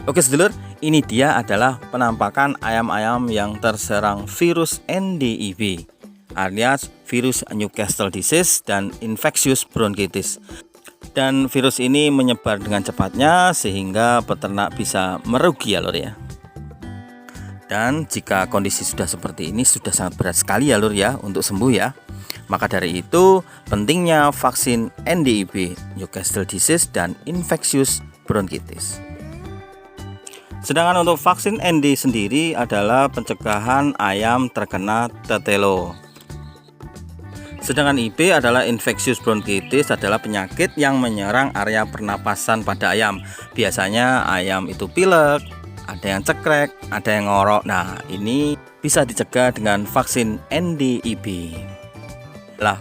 Oke sedulur, ini dia adalah penampakan ayam-ayam yang terserang virus NDIB alias virus Newcastle disease dan infectious bronchitis. Dan virus ini menyebar dengan cepatnya sehingga peternak bisa merugi ya lur ya. Dan jika kondisi sudah seperti ini sudah sangat berat sekali ya lur ya untuk sembuh ya. Maka dari itu pentingnya vaksin NDIB, Newcastle disease dan infectious bronchitis. Sedangkan untuk vaksin ND sendiri adalah pencegahan ayam terkena tetelo. Sedangkan IB adalah infectious bronchitis, adalah penyakit yang menyerang area pernapasan pada ayam. Biasanya ayam itu pilek, ada yang cekrek, ada yang ngorok. Nah, ini bisa dicegah dengan vaksin NDIB.